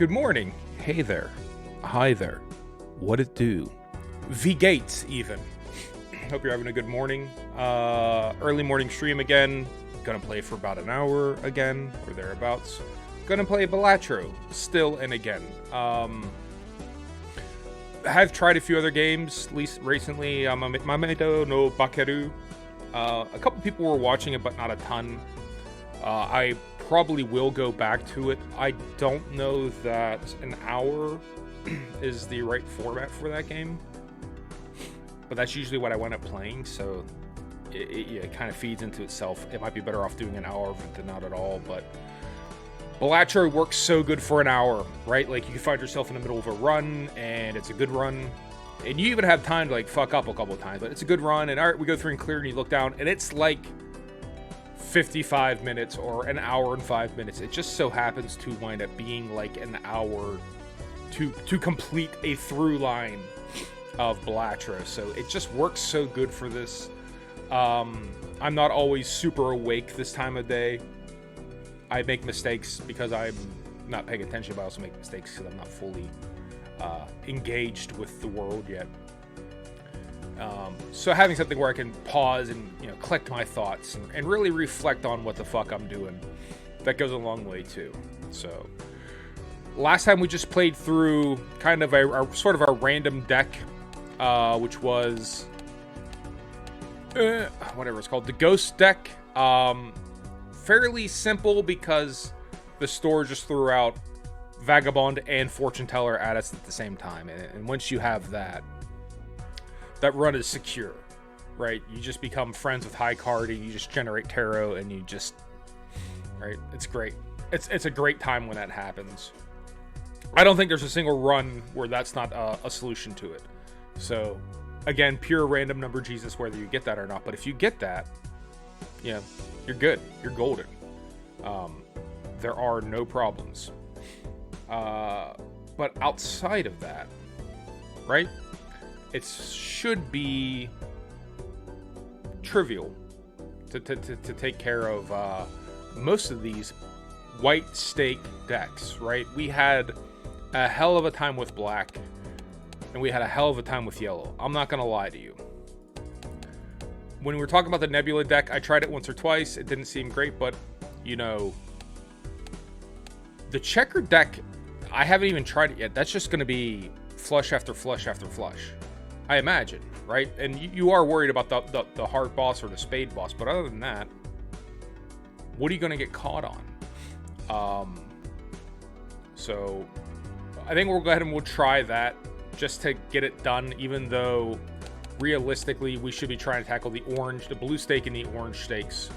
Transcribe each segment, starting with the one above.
Good morning. Hey there. Hi there. What it do? V Gates, even. Hope you're having a good morning. Early morning stream again. Gonna play for about an hour again, or thereabouts. Gonna play Balatro, still and again. I've tried a few other games, at least recently. Mamedo no Bakeru. A couple people were watching it, but not a ton. I probably will go back to it. I don't know that an hour is the right format for that game, but that's usually what I wind up playing, so it kind of feeds into itself. It might be better off doing an hour of it than not at all, but Balatro works so good for an hour, right? Like, you can find yourself in the middle of a run, and it's a good run, and you even have time to, like, fuck up a couple of times, but it's a good run, and all right, we go through and clear, and you look down, and it's like 55 minutes or an hour and 5 minutes. It just so happens to wind up being like an hour to complete a through line of Balatro. So it just works so good for this. I'm not always super awake this time of day. I make mistakes because I'm not paying attention, but I also make mistakes because I'm not fully engaged with the world yet. So having something where I can pause and, collect my thoughts and really reflect on what the fuck I'm doing, that goes a long way too. So last time we just played through kind of a sort of a random deck, which was whatever it's called, the Ghost deck. Fairly simple because the store just threw out Vagabond and Fortune Teller at us at the same time, and once you have that run is secure, right? You just become friends with high card, and you just generate tarot, and you just, right? It's great. It's a great time when that happens. I don't think there's a single run where that's not a solution to it. So, again, pure random number Jesus, whether you get that or not. But if you get that, you're good. You're golden. There are no problems. But outside of that, right? It should be trivial to take care of most of these white stake decks, right? We had a hell of a time with black, and we had a hell of a time with yellow. I'm not going to lie to you. When we were talking about the Nebula deck, I tried it once or twice. It didn't seem great, but, the checker deck, I haven't even tried it yet. That's just going to be flush after flush after flush, I imagine, right? And you are worried about the hard boss or the spade boss, but other than that, what are you going to get caught on? So I think we'll go ahead and we'll try that just to get it done, even though realistically we should be trying to tackle the blue stake and the orange stakes,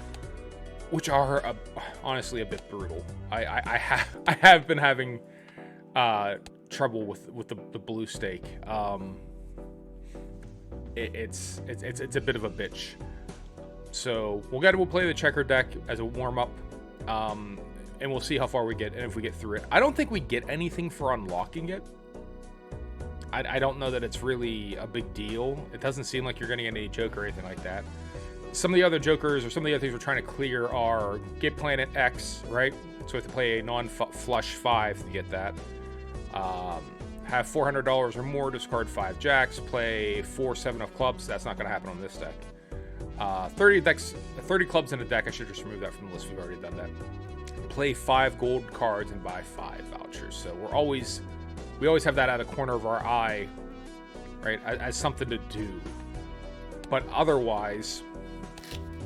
which are honestly a bit brutal. I have been having trouble with the blue stake. It's a bit of a bitch. So we'll play the checker deck as a warm-up, and we'll see how far we get and if we get through it. I don't think we get anything for unlocking it. I don't know that it's really a big deal. It doesn't seem like you're going to get any joker or anything like that. Some of the other jokers or some of the other things we're trying to clear are get Planet X, right? So we have to play a non-flush 5 to get that. Have $400 or more, discard 5 jacks, play 4 7 of clubs. That's not going to happen on this deck. 30 clubs in a deck. I should just remove that from the list. We've already done that. Play 5 gold cards and buy 5 vouchers. So we always have that at the corner of our eye, right, as something to do. But otherwise,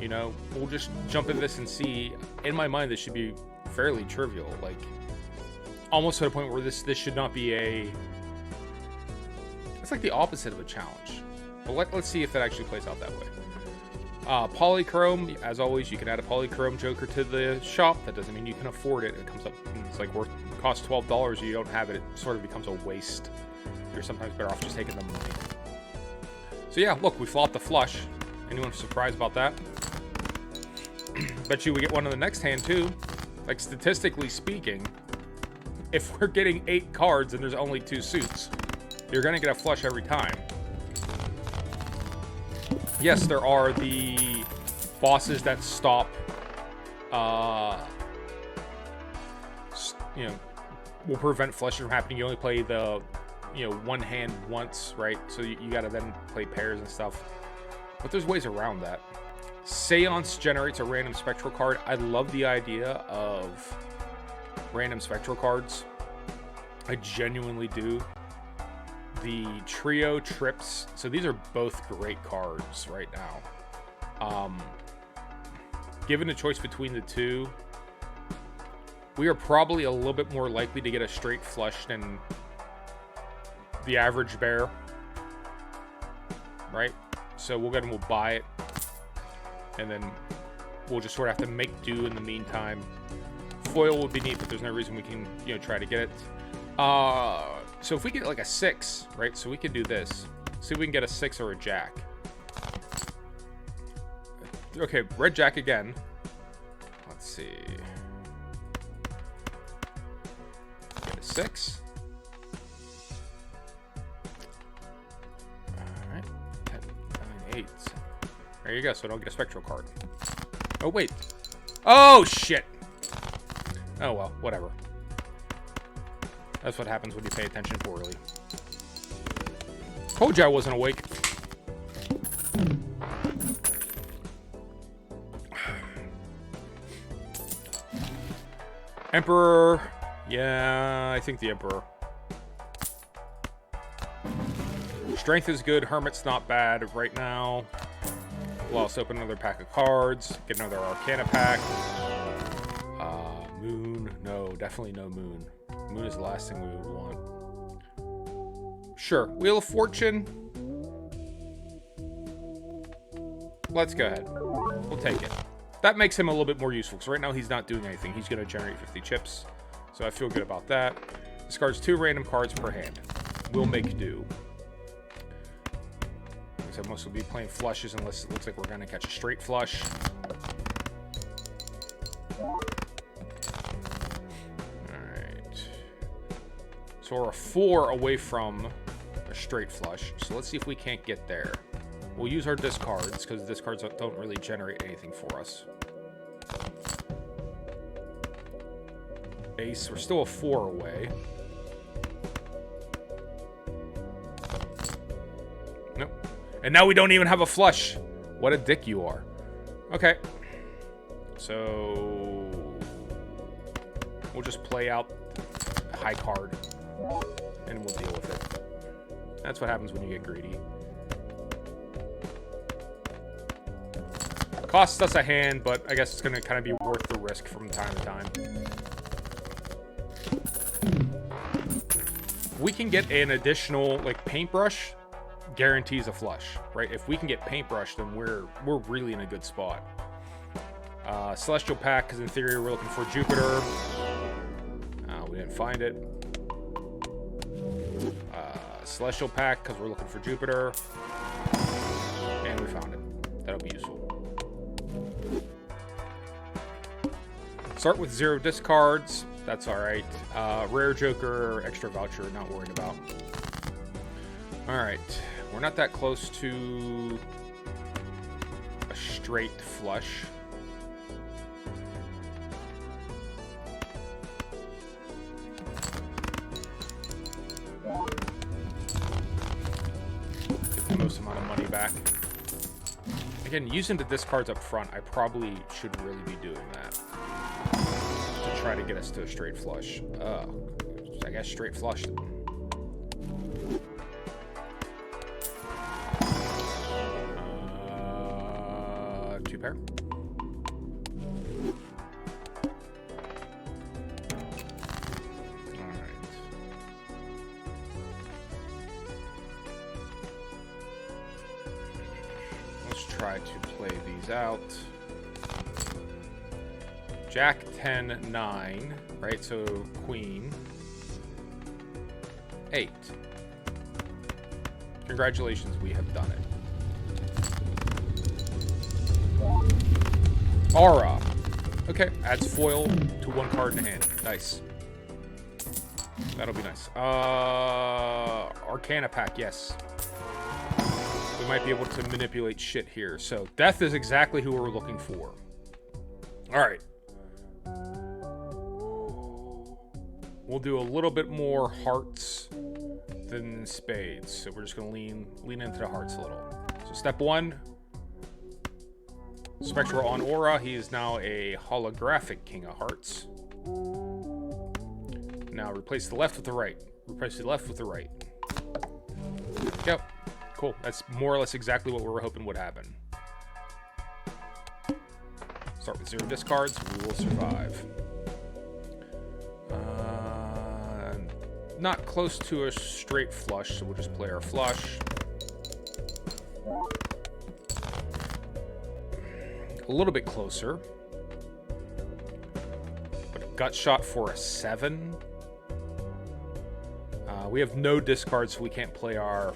we'll just jump into this and see. In my mind, this should be fairly trivial, like almost to the point where this should not be it's like the opposite of a challenge. But let's see if that actually plays out that way. Polychrome, as always, you can add a Polychrome Joker to the shop. That doesn't mean you can afford it. It comes up, it's like costs $12. You don't have it. It sort of becomes a waste. You're sometimes better off just taking the money. So yeah, look, we flopped the flush. Anyone surprised about that? Bet you we get one in the next hand too. Like, statistically speaking, if we're getting 8 cards and there's only 2 suits, you're gonna get a flush every time. Yes, there are the bosses that stop will prevent flushes from happening. You only play the, one hand once, right? So you gotta then play pairs and stuff. But there's ways around that. Seance generates a random spectral card. I love the idea of random spectral cards. I genuinely do. The trio trips. So these are both great cards right now. Given a choice between the two, we are probably a little bit more likely to get a straight flush than the average bear, right? So we'll go and we'll buy it, and then we'll just sort of have to make do in the meantime. Foil would be neat, but there's no reason we can, try to get it. So if we get like a 6, right? So we can do this. See if we can get a 6 or a jack. Okay, red jack again. Let's see. Get a 6. Alright. 10, 9, 8. There you go, so I don't get a spectral card. Oh, wait. Oh, shit! Oh, well, whatever. That's what happens when you pay attention poorly. Told you I wasn't awake. Emperor. Yeah, I think the Emperor. Strength is good. Hermit's not bad right now. We'll also open another pack of cards. Get another Arcana pack. Moon. No, definitely no Moon. Moon is the last thing we would want. Sure. Wheel of Fortune. Let's go ahead. We'll take it. That makes him a little bit more useful, because right now he's not doing anything. He's going to generate 50 chips. So I feel good about that. Discards 2 random cards per hand. We'll make do. Because I mostly be playing flushes unless it looks like we're going to catch a straight flush. So we're a 4 away from a straight flush. So let's see if we can't get there. We'll use our discards, because discards don't really generate anything for us. Ace, we're still a 4 away. Nope. And now we don't even have a flush. What a dick you are. Okay. So we'll just play out a high card. And we'll deal with it. That's what happens when you get greedy. Costs us a hand, but I guess it's going to kind of be worth the risk from time to time. We can get an additional, like, paintbrush, guarantees a flush, right? If we can get paintbrush, then we're really in a good spot. Celestial pack, because in theory we're looking for Jupiter. We didn't find it. Celestial pack, because we're looking for Jupiter. And we found it. That'll be useful. Start with 0 discards. That's alright. Rare Joker, extra voucher, not worried about. Alright. We're not that close to a straight flush. Most amount of money back. Again, using the discards up front, I probably should really be doing that to try to get us to a straight flush. I guess straight flush. 2 pair. Try to play these out. Jack 10 9, right? So Queen 8. Congratulations, we have done it. Aura. Okay, adds foil to 1 card in hand. Nice. That'll be nice. Arcana pack, yes. We might be able to manipulate shit here. So death is exactly who we're looking for. All right. We'll do a little bit more hearts than spades. So we're just going to lean into the hearts a little. So step 1. Spectral on Aura. He is now a holographic King of Hearts. Now replace the left with the right. Replace the left with the right. Yep. Cool. That's more or less exactly what we were hoping would happen. Start with 0 discards. We will survive. Not close to a straight flush, so we'll just play our flush. A little bit closer. But a gut shot for a 7. We have no discards, so we can't play our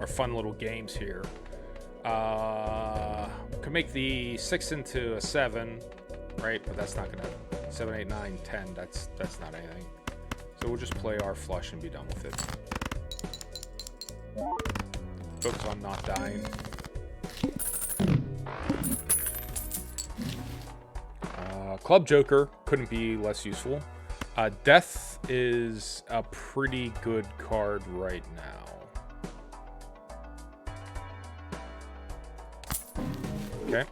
fun little games here. Could make the 6 into a 7, right? But that's not gonna 7, 8, 9, 10. That's not anything. So we'll just play our flush and be done with it. Focus on not dying. Club Joker couldn't be less useful. Death is a pretty good card right now. Okay.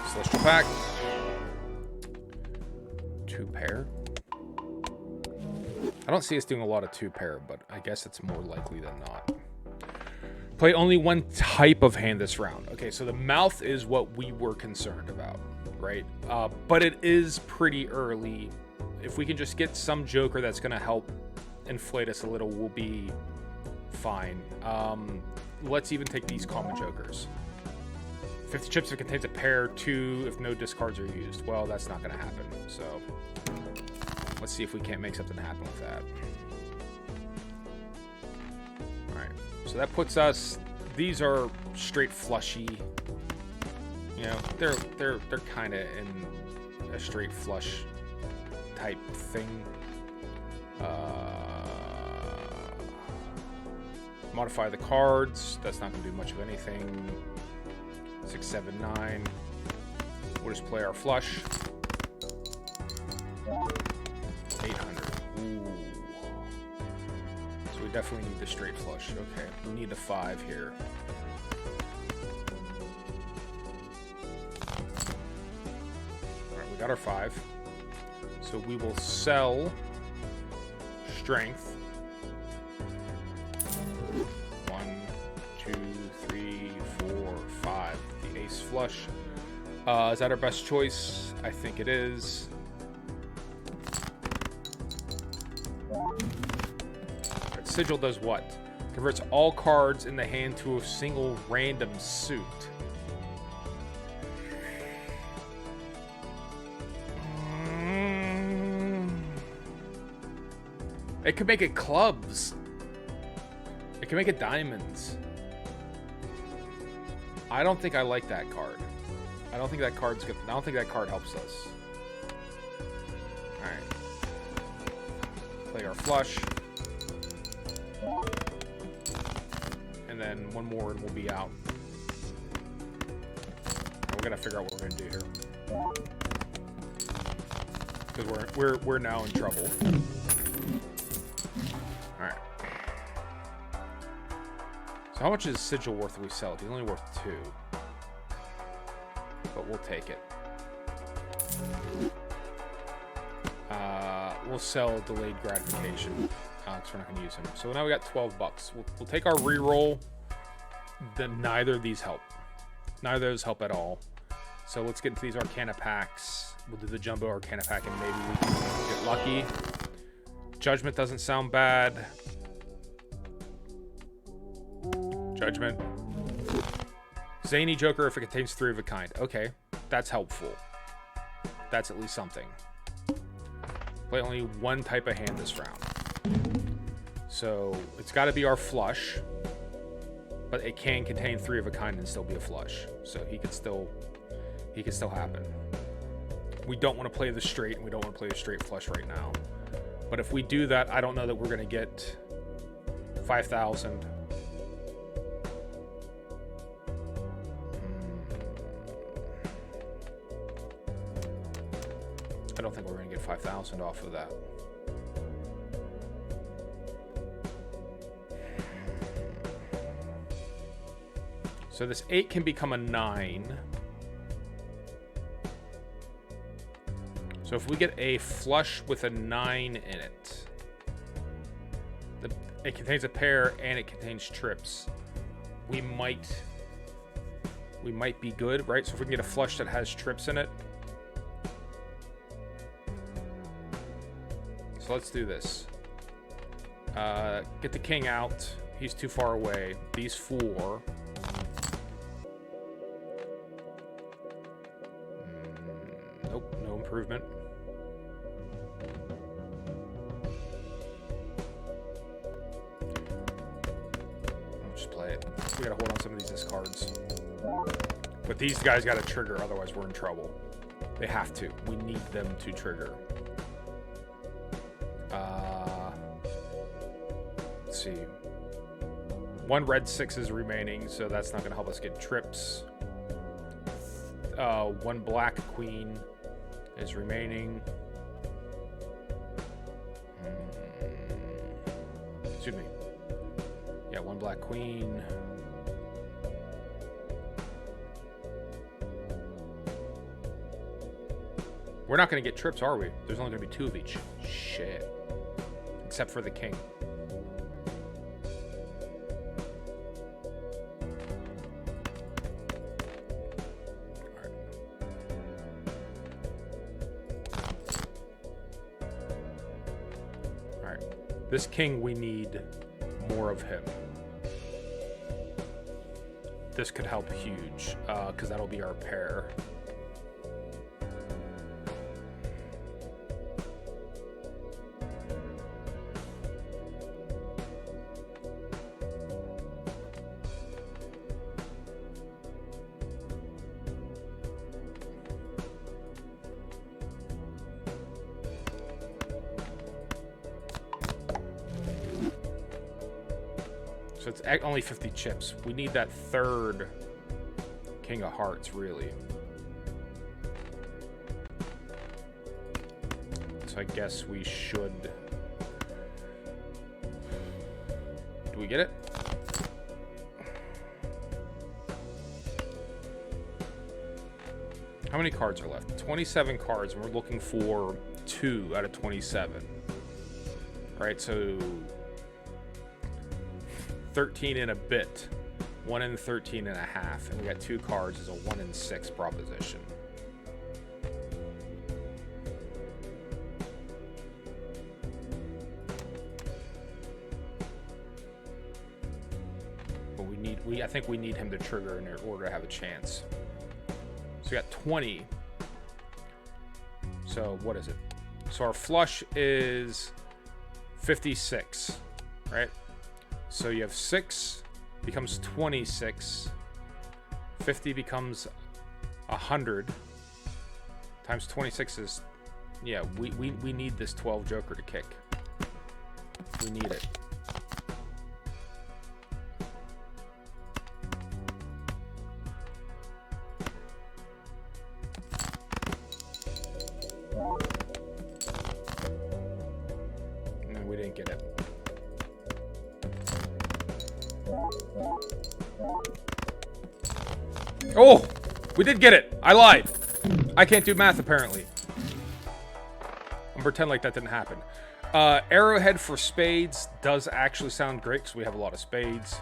Celestial Pack. 2 pair. I don't see us doing a lot of 2 pair, but I guess it's more likely than not. Play only one type of hand this round. Okay, so the mouth is what we were concerned about, right? But it is pretty early. If we can just get some joker that's going to help inflate us a little, we'll be fine. Let's even take these common jokers. 50 chips if it contains a pair, 2 if no discards are used. Well, that's not going to happen, so let's see if we can't make something happen with that. Alright, so that puts us... These are straight flushy. You know, they're kind of in a straight flush type thing. Modify the cards. That's not going to do much of anything. 6, 7, 9. We'll just play our flush. 800. Ooh. So we definitely need the straight flush. Okay, we need the 5 here. Alright, we got our 5. So we will sell strength. 1, 2, 3, 4, 5. The ace flush. Is that our best choice? I think it is. Right, Sigil does what? Converts all cards in the hand to a single random suit. It could make it clubs. It can make it diamonds. I don't think I like that card. I don't think that card's good. I don't think that card helps us. Alright. Play our flush. And then one more and we'll be out. And we're gonna figure out what we're gonna do here. Because we're now in trouble. Alright. So how much is Sigil worth if we sell it? He's only worth 2. But we'll take it. We'll sell delayed gratification. Because we're not going to use him. So now we got 12 bucks. We'll take our reroll. Then neither of these help. Neither of those help at all. So let's get into these Arcana packs. We'll do the Jumbo Arcana pack and maybe we can get lucky. Judgment doesn't sound bad. Judgment. Zany Joker if it contains 3 of a kind. Okay, that's helpful. That's at least something. Play only one type of hand this round. So it's got to be our flush, but it can contain 3 of a kind and still be a flush. So he could still happen. We don't want to play the straight, and we don't want to play the straight flush right now. But if we do that, I don't know that we're going to get 5,000. I don't think we're going to get 25,000 off of that. So this 8 can become a 9. So if we get a flush with a 9 in it, it contains a pair and it contains trips, we might be good, right? So if we can get a flush that has trips in it. So let's do this. Get the king out. He's too far away. These 4. Nope, no improvement. I'll just play it. We gotta hold on some of these discards. But these guys gotta trigger, otherwise we're in trouble. They have to. We need them to trigger. Let's see. 1 red 6 is remaining, so that's not gonna help us get trips. 1 black queen is remaining. Excuse me. Yeah, 1 black queen. We're not going to get trips, are we? There's only going to be 2 of each. Shit. Except for the king. Alright. This king, we need more of him. This could help huge, because that'll be our pair. So it's only 50 chips. We need that 3rd King of Hearts, really. So I guess we should... Do we get it? How many cards are left? 27 cards, and we're looking for 2 out of 27. Right, so... 13 and a bit. 1 and 13 and a half. And we got 2 cards as a 1 and 6 proposition. But I think we need him to trigger in order to have a chance. So we got 20. So what is it? So our flush is 56, right? So you have 6 becomes 26. 50 becomes 100. Times 26 is... Yeah, we need this 12 joker to kick. We need it. No, we didn't get it. Oh! We did get it! I lied! I can't do math, apparently. I'm pretend like that didn't happen. Arrowhead for spades does actually sound great, because we have a lot of spades.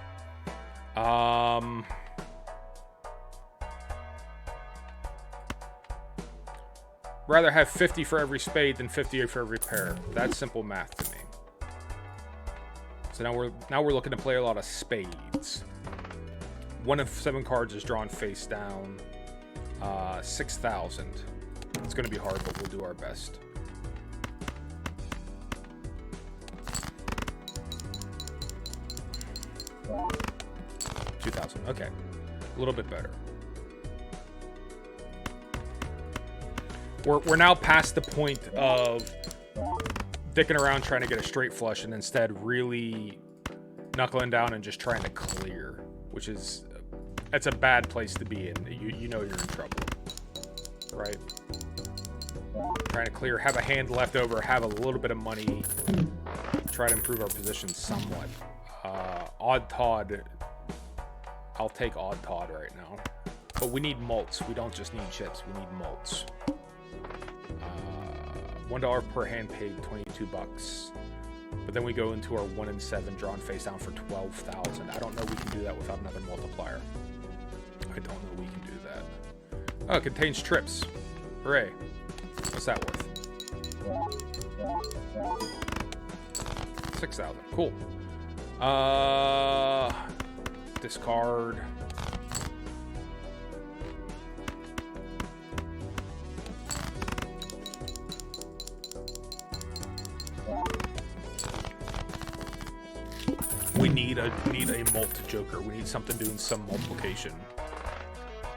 Rather have 50 for every spade than 50 for every pair. That's simple math to me. So now we're looking to play a lot of spades. 1 of 7 cards is drawn face down. 6,000. It's going to be hard, but we'll do our best. $2,000. Okay, a little bit better. We're now past the point of dicking around trying to get a straight flush, and instead really knuckling down and just trying to clear, which is that's a bad place to be in. You know you're in trouble, right? Trying to clear, have a hand left over, have a little bit of money. Try to improve our position somewhat. Odd Todd. I'll take Odd Todd right now. But we need malts. We don't just need chips. We need malts. $1 per hand paid, 22 bucks. But then we go into our 1 and 7 drawn face down for 12,000. I don't know we can do that without another multiplier. I don't know we can do that. Oh, it contains trips. Hooray. What's that worth? 6,000. Cool. Discard. We need a mult joker. We need something doing some multiplication.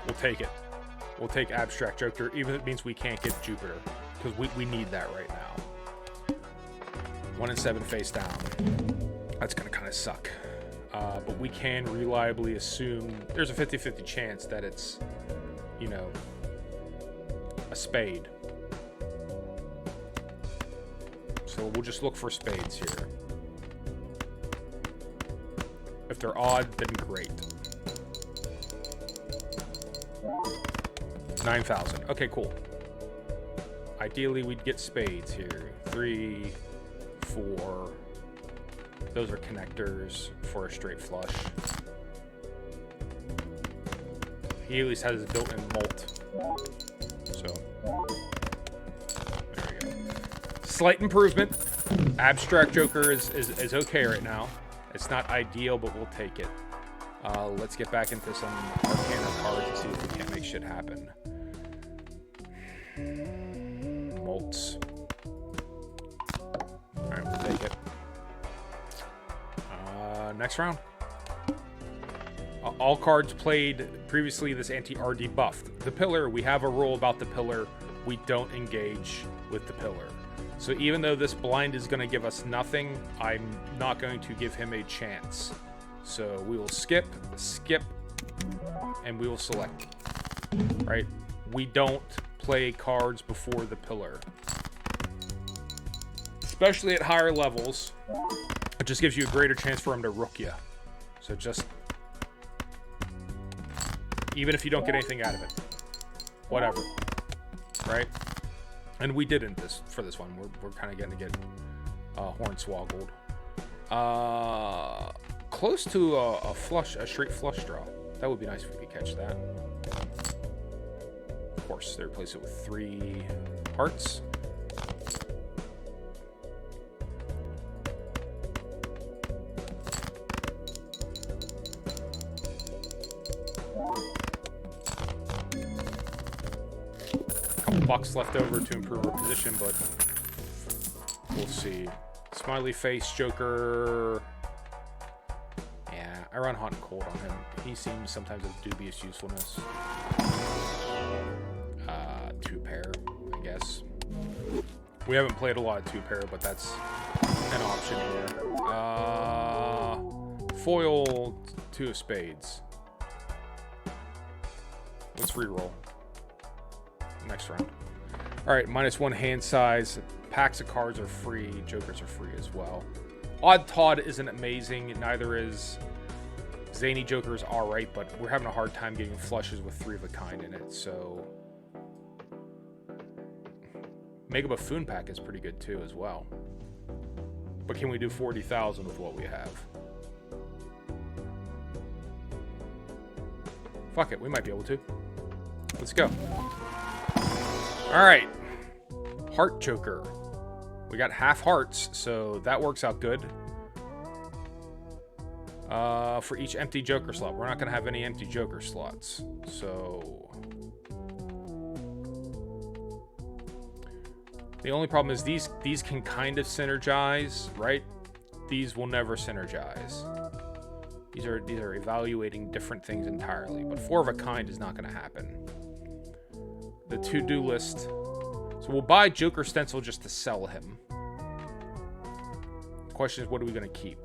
We'll take it. We'll take abstract joker, even if it means we can't get Jupiter, because we need that right now. 1 and 7 face down. That's gonna kind of suck. But we can reliably assume there's a 50-50 chance that it's, you know, a spade. So we'll just look for spades here. If they're odd, then great. 9,000. Okay, cool. Ideally, we'd get spades here. 3, 4. Those are connectors for a straight flush. He at least has his built-in mult. So, there we go. Slight improvement. Abstract Joker is okay right now. It's not ideal, but we'll take it. Let's get back into some Arcana cards and see if we can't make shit happen. Molts. Alright, we'll take it. Next round. All cards played previously this anti are debuffed. The pillar, we have a rule about the pillar. We don't engage with the pillar. So even though this blind is going to give us nothing, I'm not going to give him a chance. So we will skip, and we will select. Right? We don't play cards before the pillar. Especially at higher levels. It just gives you a greater chance for him to rook you. So just... even if you don't get anything out of it. Whatever. Right? And we didn't for this one. We're kind of getting to get hornswoggled. Close to a straight flush draw. That would be nice if we could catch that. Of course, they replace it with 3 hearts. Bucks left over to improve our position, but we'll see. Smiley face Joker. Yeah, I run hot and cold on him. He seems sometimes of dubious usefulness. 2 pair, I guess. We haven't played a lot of 2 pair, but that's an option here. Foil 2 of spades. Let's reroll. Next round. Alright, -1 hand size. Packs of cards are free. Jokers are free as well. Odd Todd isn't amazing. Neither is Zany Joker is alright, but we're having a hard time getting flushes with 3 of a kind in it, so... Mega Buffoon pack is pretty good too as well. But can we do 40,000 with what we have? Fuck it, we might be able to. Let's go. Alright. Heart Joker. We got half hearts, so that works out good. For each empty Joker slot. We're not going to have any empty Joker slots. So... the only problem is these can kind of synergize, right? These will never synergize. These are evaluating different things entirely, but 4 of a kind is not going to happen. The to-do list. So we'll buy Joker Stencil just to sell him. The question is, what are we going to keep?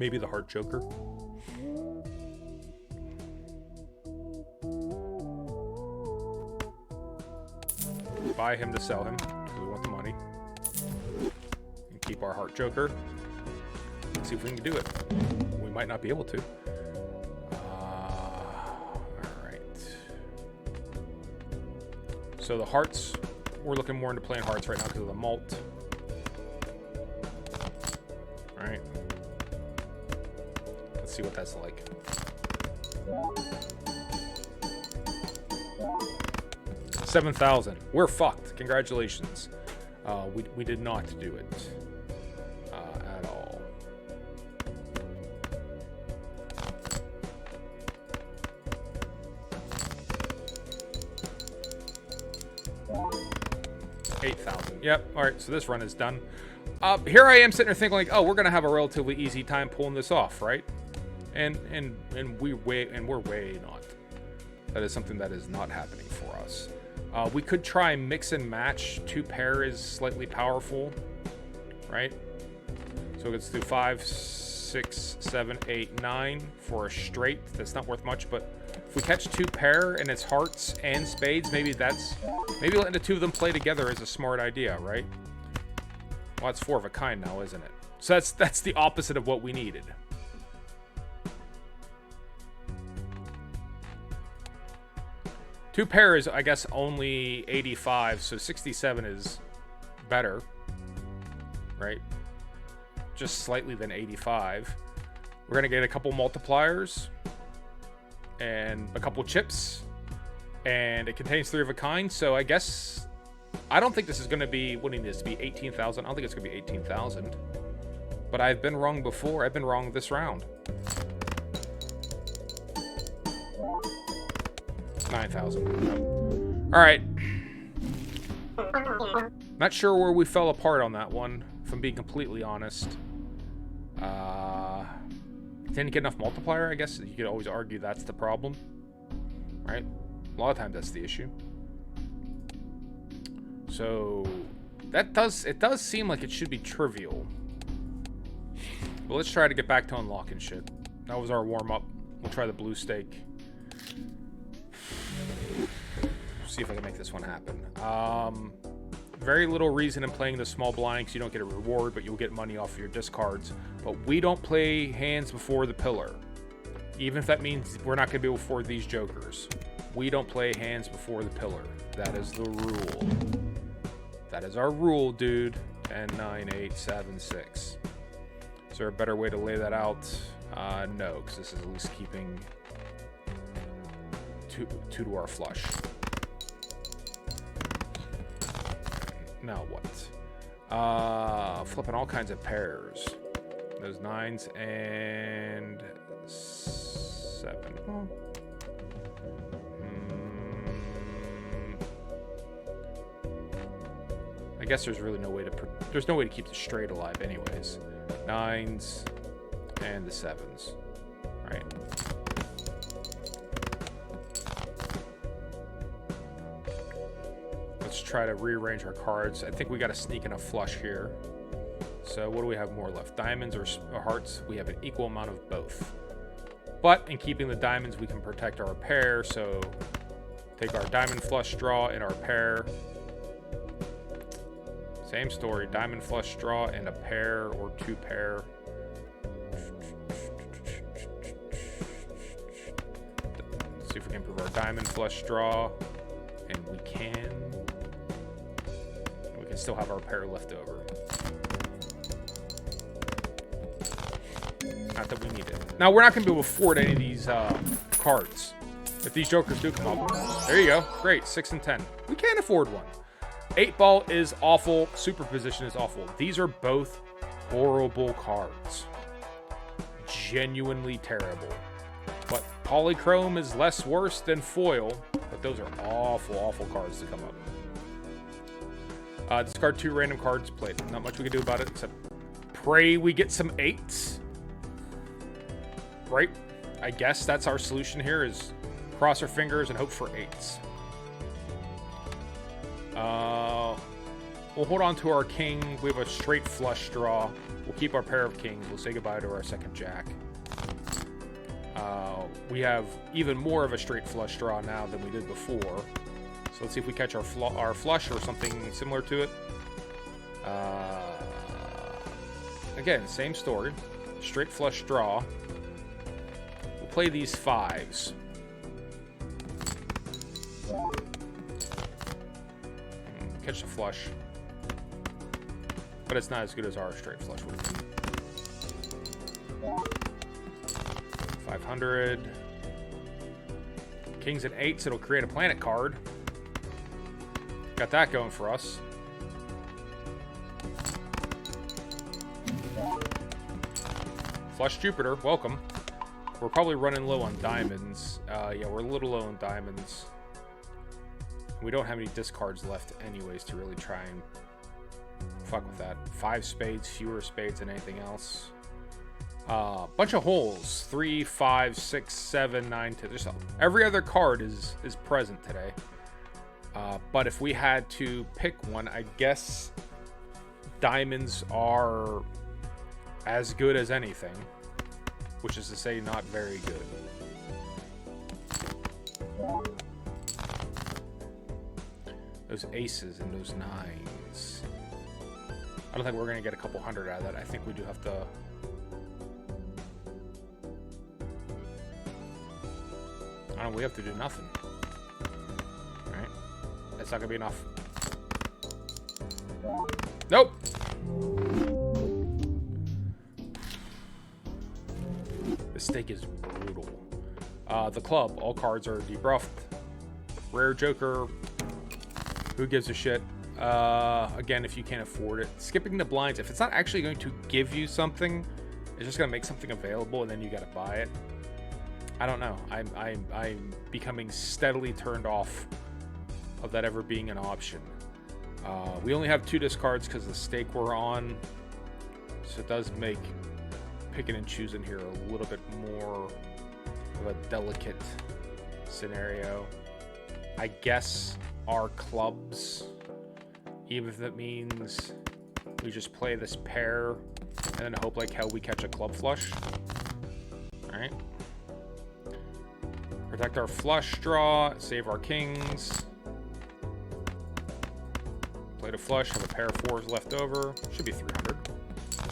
Maybe the Heart Joker. Buy him to sell him, because we want the money. And keep our Heart Joker. Let's see if we can do it. We might not be able to. Alright. So the hearts, we're looking more into playing hearts right now because of the malt. Alright. Let's see what that's like. $7,000. We're fucked. Congratulations. We did not do it at all. $8,000. Yep. All right. So this run is done. Here I am sitting there thinking like, oh, we're gonna have a relatively easy time pulling this off, right? And we're way not. That is something that is not happening for us. We could try mix and match. 2 pair is slightly powerful, right? So let's do 5, 6, 7, 8, 9 for a straight. That's not worth much, but if we catch 2 pair and it's hearts and spades, maybe letting the 2 of them play together is a smart idea, right? Well, it's 4 of a kind now, isn't it? So that's the opposite of what we needed. Two pair is, I guess, only 85, so 67 is better, right? Just slightly than 85. We're gonna get a couple multipliers and a couple chips, and it contains 3 of a kind. So I guess I don't think this is gonna be winning this to be 18,000. I don't think it's gonna be 18,000. But I've been wrong before. I've been wrong this round. 9,000. All right. Not sure where we fell apart on that one, if I'm being completely honest. Didn't get enough multiplier, I guess. You could always argue that's the problem, right? A lot of times that's the issue. So it does seem like it should be trivial. But let's try to get back to unlocking shit. That was our warm-up. We'll try the blue stake. See if I can make this one happen. Very little reason in playing the small blind because you don't get a reward, but you'll get money off of your discards. But we don't play hands before the pillar. Even if that means we're not going to be able to afford these jokers. We don't play hands before the pillar. That is the rule. That is our rule, dude. 10, 9, 8, 7, 6. Is there a better way to lay that out? No, because this is at least keeping two to our flush. Now what? Flipping all kinds of pairs. Those 9s and 7. Oh. I guess there's really no way to keep the straight alive anyways. 9s and the 7s. Right. Let's try to rearrange our cards. I think we got to sneak in a flush here. So what do we have more left? Diamonds or hearts? We have an equal amount of both. But in keeping the diamonds, we can protect our pair. So take our diamond flush draw and our pair. Same story. Diamond flush draw and a pair or 2 pair. Let's see if we can improve our diamond flush draw. And we can. We can still have our pair left over. Not that we need it. Now, we're not going to be able to afford any of these cards. If these jokers do come up. There you go. Great. 6 and 10. We can't afford one. 8-ball is awful. Superposition is awful. These are both horrible cards. Genuinely terrible. But polychrome is less worse than foil. But those are awful, awful cards to come up. Discard 2 random cards played. Not much we can do about it except pray we get some 8s. Right? I guess that's our solution here is cross our fingers and hope for 8s. We'll hold on to our king. We have a straight flush draw. We'll keep our pair of kings. We'll say goodbye to our second jack. We have even more of a straight flush draw now than we did before. So let's see if we catch our flush or something similar to it. Again, same story. Straight flush draw. We'll play these fives. Catch the flush. But it's not as good as our straight flush would be. 500. Kings and eights, it'll create a planet card. Got that going for us. Flush Jupiter, welcome. We're probably running low on diamonds. Yeah, we're a little low on diamonds. We don't have any discards left anyways to really try and fuck with that. 5 spades, fewer spades than anything else. Bunch of holes. 3, 5, 6, 7, 9, 10. Just every other card is present today. But if we had to pick one, I guess diamonds are as good as anything, which is to say not very good. Those aces and those nines. I don't think we're going to get a couple hundred out of that. I think we do have to... I don't know, we have to do nothing. Alright. That's not going to be enough. Nope! This stake is brutal. The club. All cards are debuffed. Rare Joker. Who gives a shit? Again, if you can't afford it. Skipping the blinds. If it's not actually going to give you something, it's just going to make something available and then you got to buy it. I don't know. I'm becoming steadily turned off of that ever being an option. We only have 2 discards because of the stake we're on. So it does make picking and choosing here a little bit more of a delicate scenario. I guess our clubs, even if it means we just play this pair and then hope like hell we catch a club flush. Alright. Protect our flush draw, save our kings. Play the flush, have a pair of 4s left over. Should be 300.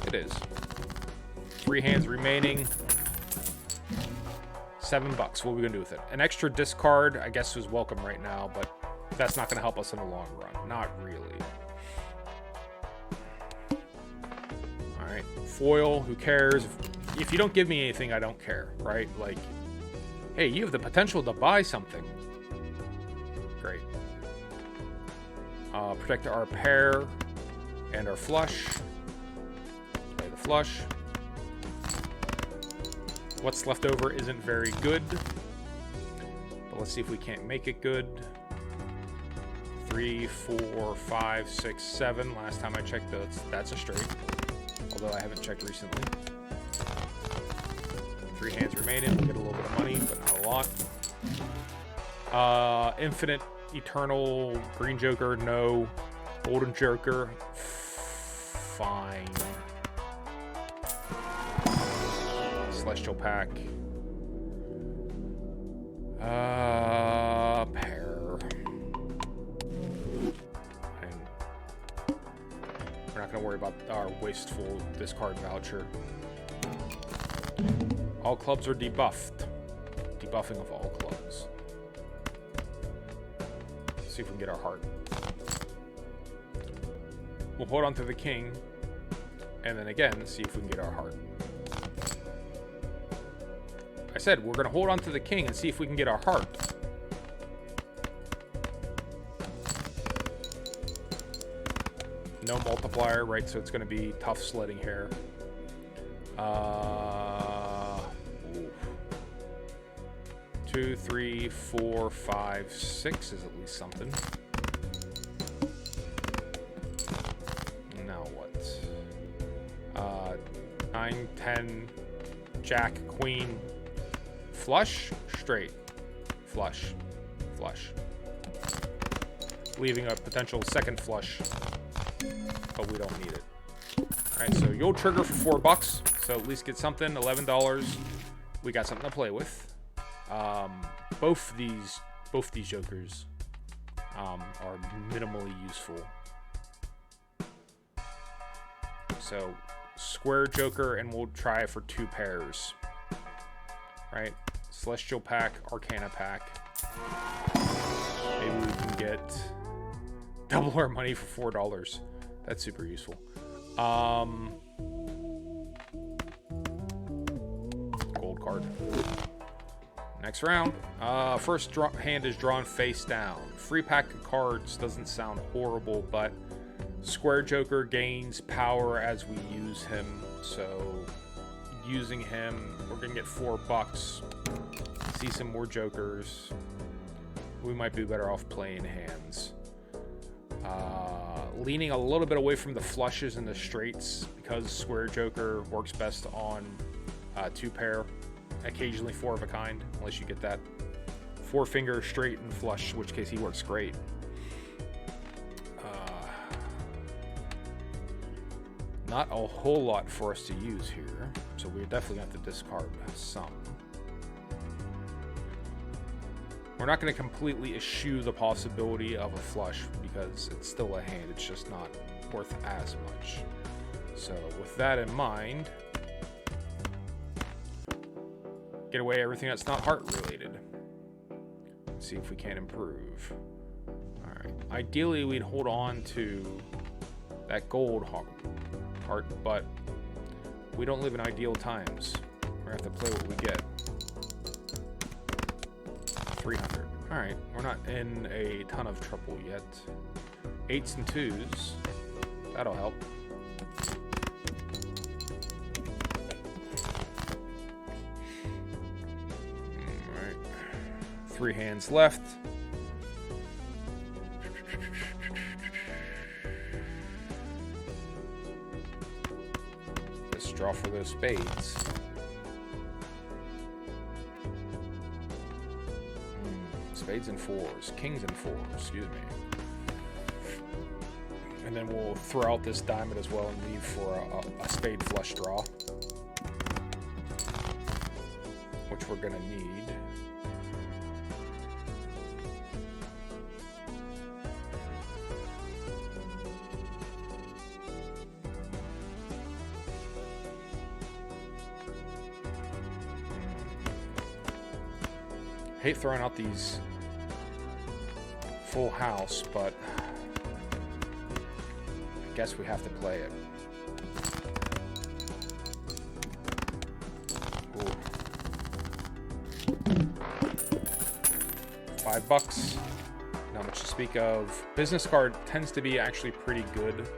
It is. 3 hands remaining. $7. What are we gonna do with it? An extra discard, I guess, is welcome right now, but that's not gonna help us in the long run. Not really. Alright. Foil, who cares? If you don't give me anything, I don't care, right? Like, hey, you have the potential to buy something. Great. Protect our pair and our flush. Play the flush. What's left over isn't very good, but let's see if we can't make it good. 3, 4, 5, 6, 7. Last time I checked, that's a straight, although I haven't checked recently. 3 hands remaining. We'll get a little bit of money, but not a lot. Infinite, eternal, green joker, no. Golden joker, fine. Celestial pack. Pair. And we're not gonna worry about our wasteful discard voucher. All clubs are debuffed. Debuffing of all clubs. Let's see if we can get our heart. We'll hold on to the king, and then again, see if we can get our heart. I said we're going to hold on to the king and see if we can get our heart. No multiplier, right? So it's going to be tough sledding here. 2, 3, 4, 5, 6 is at least something. Now what? 9, 10, jack, queen, flush, straight, flush, flush. Leaving a potential second flush but we don't need it. Alright, so you'll trigger for $4, so at least get something. $11. We got something to play with. Both these jokers are minimally useful. So square joker, and we'll try for 2 pairs. Right? Celestial pack, Arcana pack. Maybe we can get double our money for $4. That's super useful. Gold card. Next round. First hand is drawn face down. Free pack of cards doesn't sound horrible, but Square Joker gains power as we use him. So using him, we're gonna get $4. See some more jokers. We might be better off playing hands. Leaning a little bit away from the flushes and the straights because Square Joker works best on 2 pair, occasionally 4 of a kind, unless you get that 4-finger straight and flush, in which case he works great. Not a whole lot for us to use here, so we're definitely going to have to discard some. We're not going to completely eschew the possibility of a flush because it's still a hand. It's just not worth as much. So with that in mind, get away everything that's not heart related. Let's see if we can improve. All right. Ideally, we'd hold on to that gold heart, but we don't live in ideal times. We're going to have to play what we get. 300. Alright, we're not in a ton of trouble yet. 8s and 2s. That'll help. Alright. 3 hands left. Let's draw for those spades. Spades and 4s. Kings and 4s, excuse me. And then we'll throw out this diamond as well and leave for a spade flush draw. Which we're going to need. Hate throwing out these full house, but I guess we have to play it. Ooh. $5. Not much to speak of. Business card tends to be actually pretty good,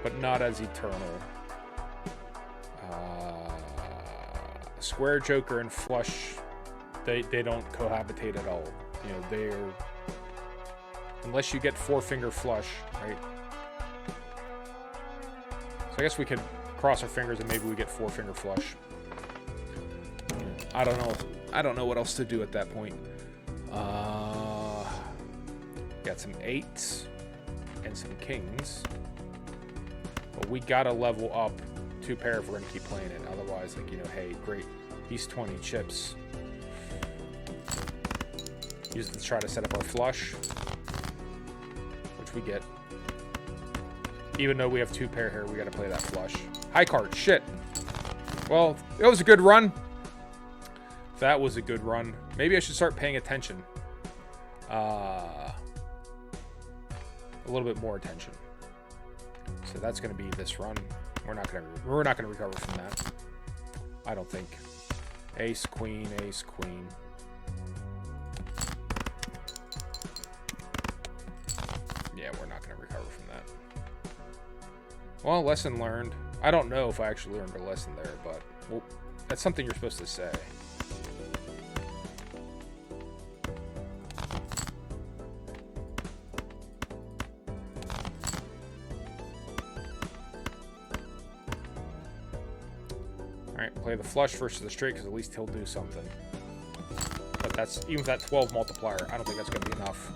but not as eternal. Square Joker and flush, they don't cohabitate at all. You know, they're, unless you get 4-finger flush, right? So I guess we could cross our fingers and maybe we get 4-finger flush. I don't know what else to do at that point. Got some 8s and some kings, but we gotta level up 2 pair if we're gonna keep playing it. Otherwise, like, you know, hey, great, he's 20 chips. Use it to try to set up our flush, which we get. Even though we have 2 pair here, we gotta play that flush. High card, shit. Well, that was a good run. That was a good run. Maybe I should start paying attention. A little bit more attention. So that's gonna be this run. We're not gonna recover from that. I don't think. Ace, queen, ace, queen. Yeah, we're not gonna recover from that. Well, lesson learned. I don't know if I actually learned a lesson there, but well, that's something you're supposed to say. Play the flush versus the straight because at least he'll do something. But that's, even with that 12 multiplier, I don't think that's going to be enough.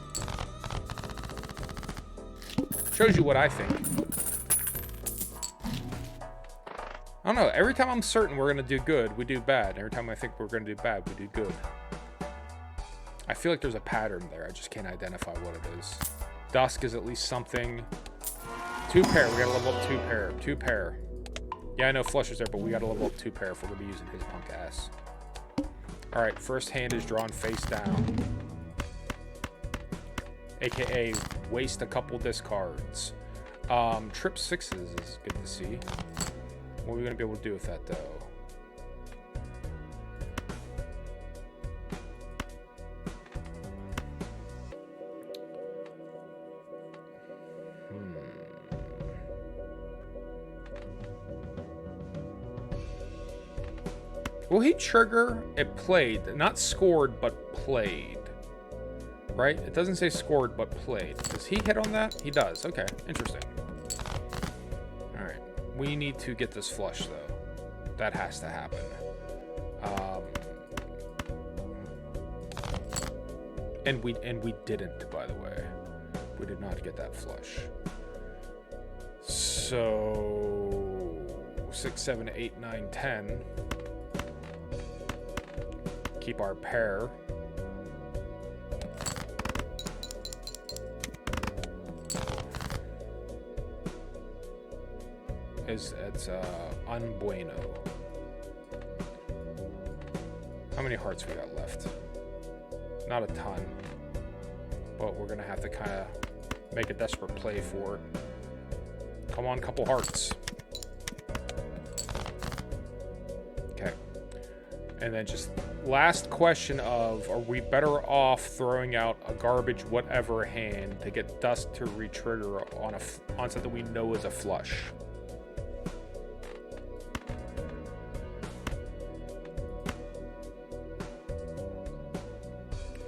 Shows you what I think. I don't know. Every time I'm certain we're going to do good, we do bad. Every time I think we're going to do bad, we do good. I feel like there's a pattern there. I just can't identify what it is. Dusk is at least something. 2 pair. We got to level up 2 pair. 2 pair. Yeah, I know Flush is there, but we got to level up 2 pair if we're going to be using his punk ass. Alright, first hand is drawn face down. AKA, waste a couple discards. Trip 6s is good to see. What are we going to be able to do with that, though? Will he trigger it played? Not scored, but played. Right? It doesn't say scored, but played. Does he hit on that? He does. Okay. Interesting. Alright. We need to get this flush, though. That has to happen. And we didn't, by the way. We did not get that flush. So 6, 7, 8, 9, 10. Keep our pair. It's unbueno. How many hearts we got left? Not a ton, but we're gonna have to kind of make a desperate play for it. Come on, couple hearts. Okay. And then just last question of, are we better off throwing out a garbage whatever hand to get Dusk to re-trigger on something we know is a flush?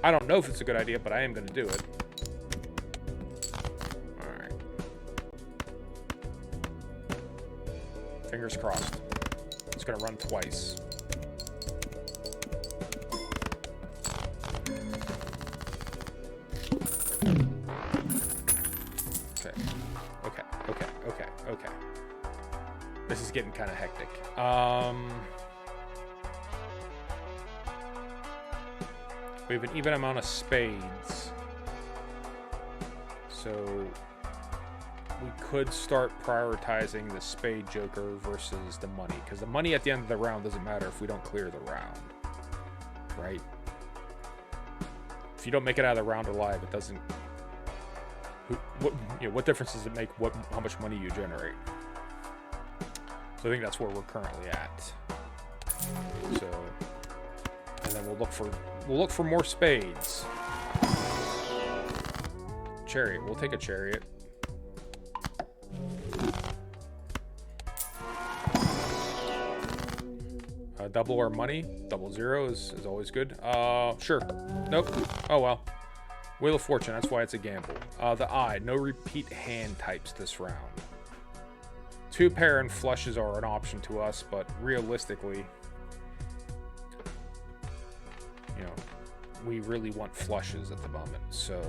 I don't know if it's a good idea, but I am going to do it. Alright. Fingers crossed. It's going to run twice. Okay. This is getting kind of hectic. We have an even amount of spades. So we could start prioritizing the spade joker versus the money. Because the money at the end of the round doesn't matter if we don't clear the round. Right? If you don't make it out of the round alive, it doesn't... What difference does it make how much money you generate? So I think that's where we're currently at. So, and then we'll look for more spades. Chariot. We'll take a chariot. Double our money. Double zero is always good. Sure. Nope. Oh well. Wheel of Fortune, that's why it's a gamble. The Eye, no repeat hand types this round. 2 pair and flushes are an option to us, but realistically, you know, we really want flushes at the moment, so...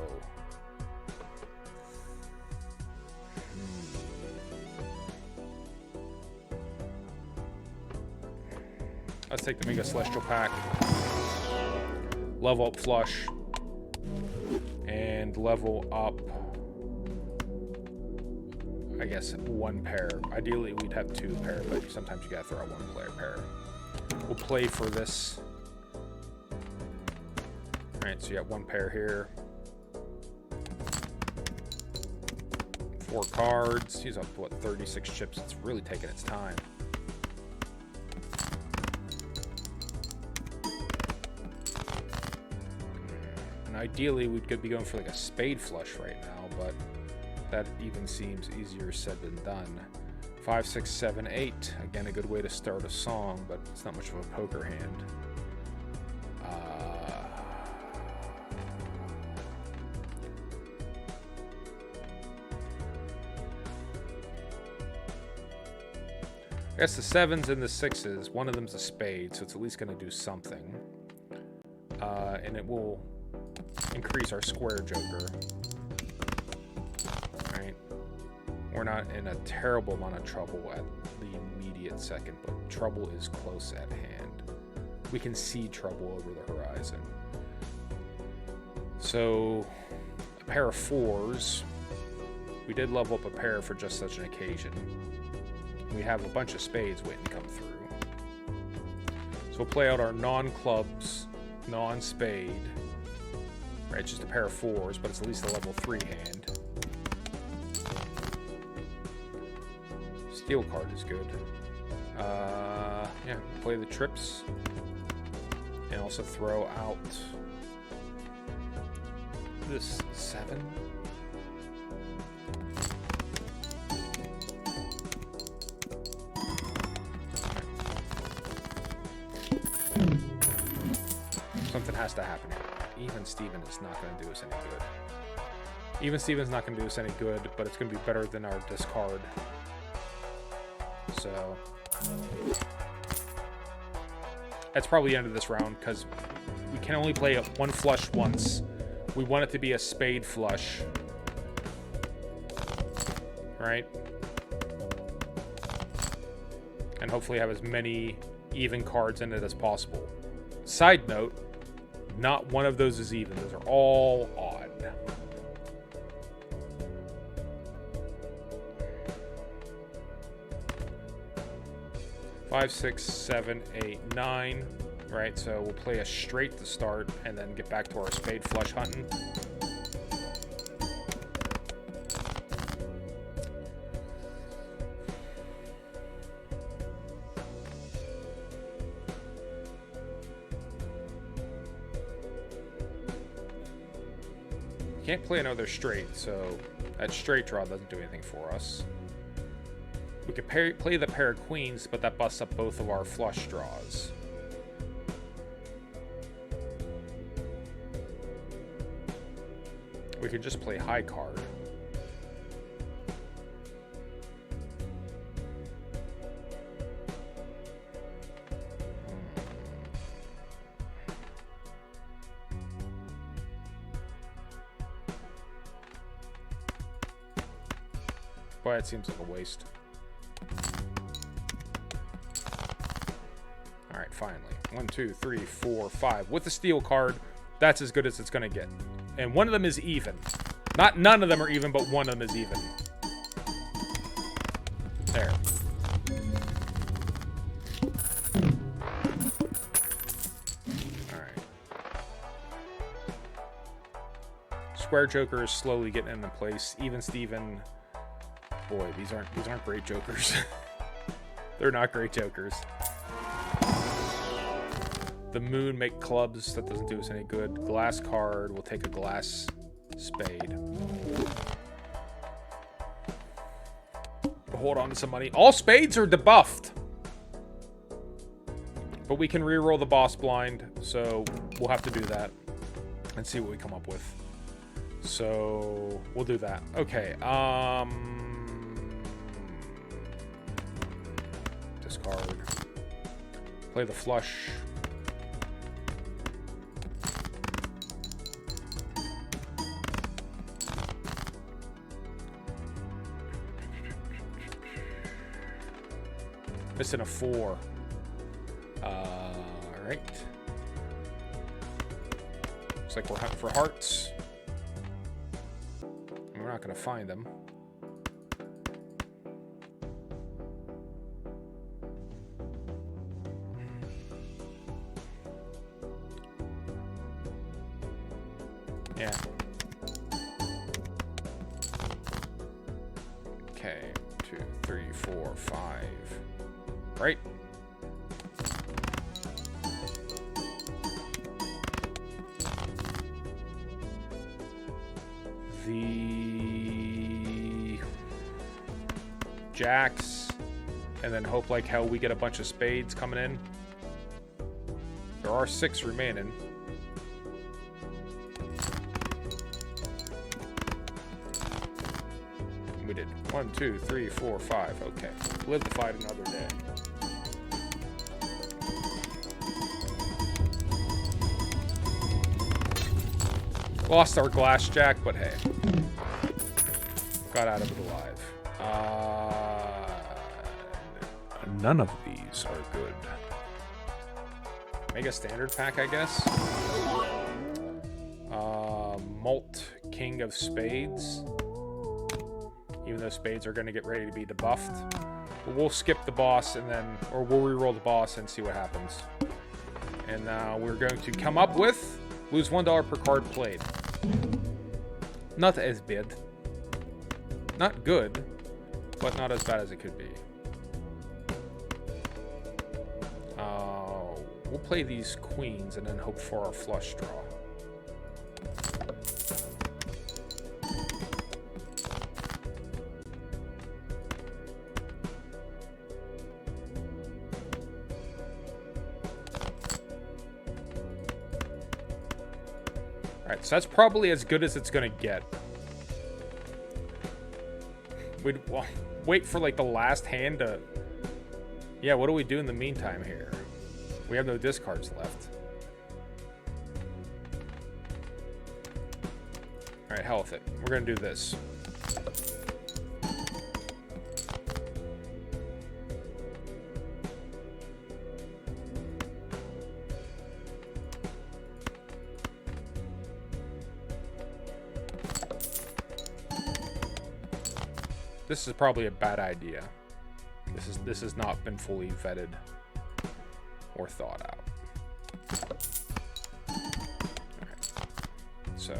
Let's take the Mega Celestial Pack. Level up flush. And level up, I guess, 1 pair. Ideally, we'd have 2 pair, but sometimes you gotta throw out 1 pair. We'll play for this. Alright, so you got 1 pair here. 4 cards. He's up, what, 36 chips. It's really taking its time. Ideally, we could be going for like a spade flush right now, but that even seems easier said than done. 5, 6, 7, 8. Again, a good way to start a song, but it's not much of a poker hand. I guess the 7s and the 6s, one of them's a spade, so it's at least going to do something. And it will increase our square joker. Alright. We're not in a terrible amount of trouble at the immediate second, but trouble is close at hand. We can see trouble over the horizon. So, a pair of 4s. We did level up a pair for just such an occasion. We have a bunch of spades waiting to come through. So we'll play out our non-clubs, non-spade. Right, just a pair of 4s, but it's at least a level 3 hand. Steel card is good. Yeah, play the trips. And also throw out this 7. Something has to happen here. Even Steven is not going to do us any good. Even Steven's not going to do us any good, but it's going to be better than our discard. So that's probably the end of this round, because we can only play one flush once. We want it to be a spade flush. Right? And hopefully have as many even cards in it as possible. Side note, not one of those is even. Those are all odd. 5, 6, 7, 8, 9. Right, so we'll play a straight to start and then get back to our spade flush hunting. Can't play another straight, so that straight draw doesn't do anything for us. We could play the pair of queens, but that busts up both of our flush draws. We could just play high card. Boy, it seems like a waste. Alright, finally. 1, 2, 3, 4, 5. With the steel card, that's as good as it's going to get. And one of them is even. Not none of them are even, but one of them is even. There. Alright. Square Joker is slowly getting into place. Even Steven. Boy, these aren't great jokers. They're not great jokers. The moon make clubs. That doesn't do us any good. Glass card. We'll take a glass spade. Hold on to some money. All spades are debuffed. But we can re-roll the boss blind. So we'll have to do that. And see what we come up with. So we'll do that. Okay. Discard. Play the flush. Missing a 4. Alright. Looks like we're hunting for hearts. And we're not going to find them. Yeah. Okay. 2, 3, 4, 5. Right. The jacks, and then hope like hell we get a bunch of spades coming in. There are 6 remaining. We did 1, 2, 3, 4, 5. Okay, live to fight another day. Lost our glass jack, but hey, got out of it alive. None of these are good. Mega standard pack, I guess. Molt King of Spades. Even though spades are going to get ready to be debuffed. But we'll skip the boss and then, or we'll reroll the boss and see what happens. And we're going to come up with lose $1 per card played. Not as bad. Not good, but not as bad as it could be. We'll play these queens and then hope for our flush draw. Alright, so that's probably as good as it's gonna get. We'd wait for like the last hand to... Yeah, what do we do in the meantime here? We have no discards left. Alright, hell with it. We're gonna do this. This is probably a bad idea. This has not been fully vetted or thought out. Alright. So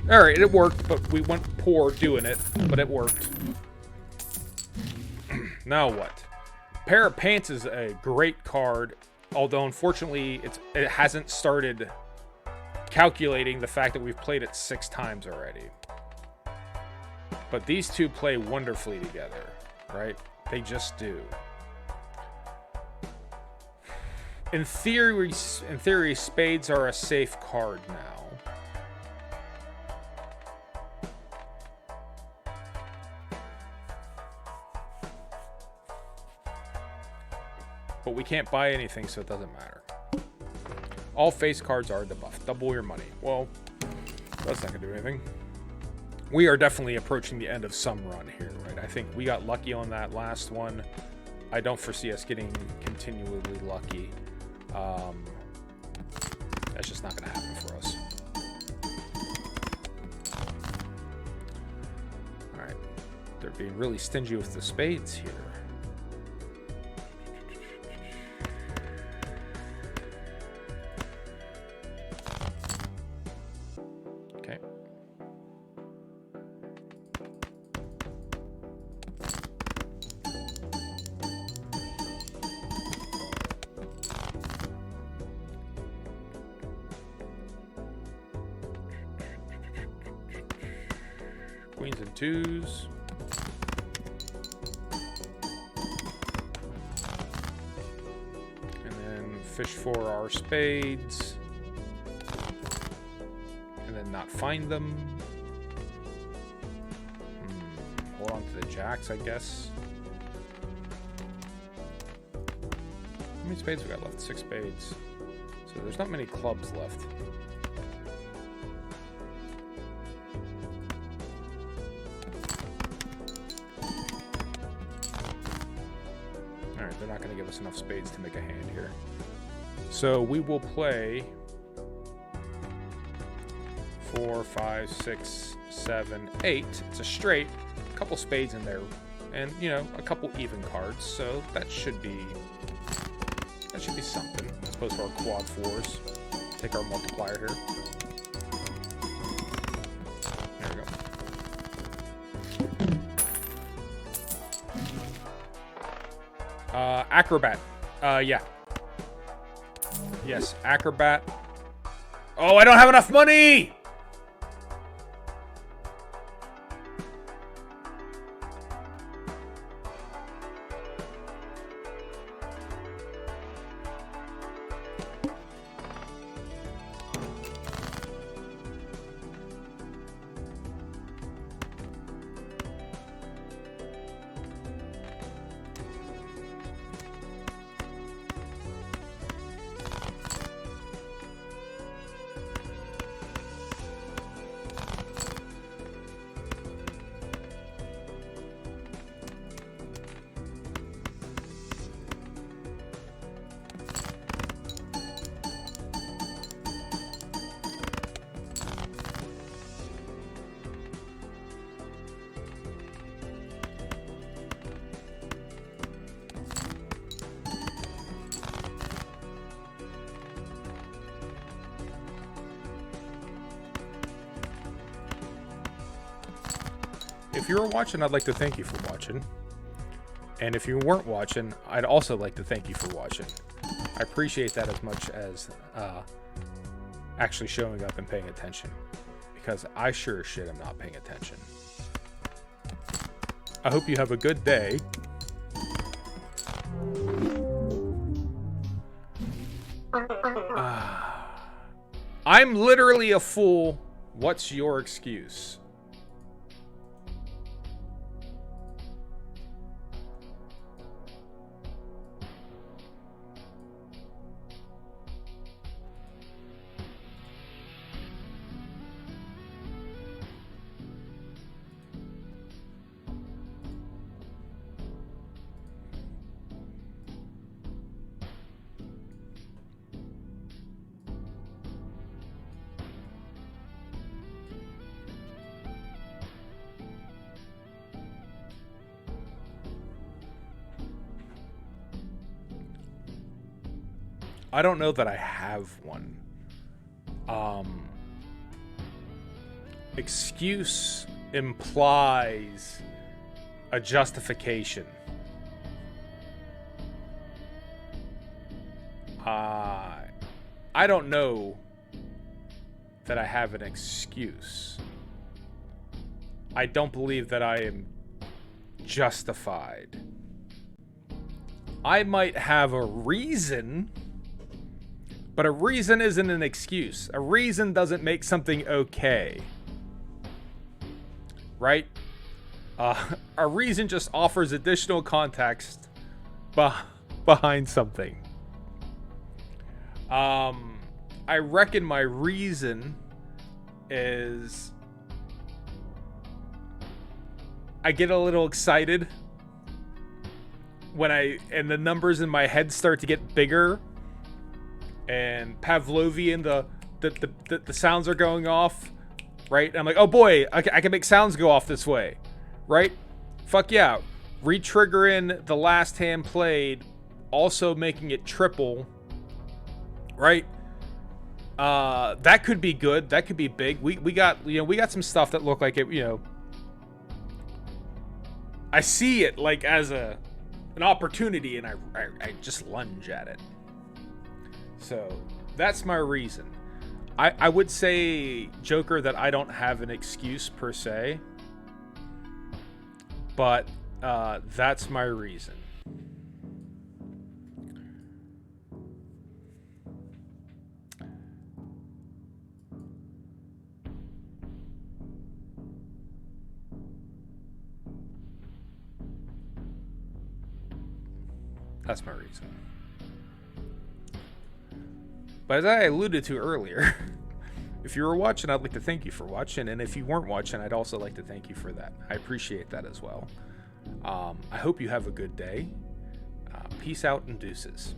alright, it worked, but we went poor doing it, but it worked. Now what? Pair of Pants is a great card, although unfortunately it hasn't started calculating the fact that we've played it 6 times already. But these two play wonderfully together, right? They just do. In theory, spades are a safe card now. But we can't buy anything, so it doesn't matter. All face cards are debuffed. Double your money. Well, that's not going to do anything. We are definitely approaching the end of some run here, right? I think we got lucky on that last one. I don't foresee us getting continually lucky. That's just not going to happen for us. All right. They're being really stingy with the spades here. Queens and twos. And then fish for our spades. And then not find them. Hold on to the jacks, I guess. How many spades we got left? 6 spades. So there's not many clubs left. They're not going to give us enough spades to make a hand here. So we will play 4, 5, 6, 7, 8. It's a straight. A couple spades in there. And, you know, a couple even cards. So that should be something. As opposed to our quad 4s. Take our multiplier here. There we go. Acrobat. Yeah. Yes, Acrobat. Oh, I don't have enough money! if you were watching, I'd like to thank you for watching. And if you weren't watching, I'd also like to thank you for watching. I appreciate that as much as actually showing up and paying attention. Because I sure as shit am not paying attention. I hope you have a good day. I'm literally a fool. What's your excuse? I don't know that I have one. Excuse implies a justification. I don't know that I have an excuse. I don't believe that I am justified. I might have a reason, but a reason isn't an excuse. A reason doesn't make something okay. Right? A reason just offers additional context behind something. I reckon my reason is I get a little excited when and the numbers in my head start to get bigger, and Pavlovian, the sounds are going off, right? And I'm like, oh boy, I can make sounds go off this way, right? Fuck yeah. Re-triggering the last hand played, also making it triple, right? That could be good. That could be big. We got, we got some stuff that look like it, I see it like as an opportunity, and I just lunge at it. So that's my reason. I would say, Joker, that I don't have an excuse per se, but that's my reason. That's my reason. But as I alluded to earlier, if you were watching, I'd like to thank you for watching. And if you weren't watching, I'd also like to thank you for that. I appreciate that as well. I hope you have a good day. Peace out and deuces.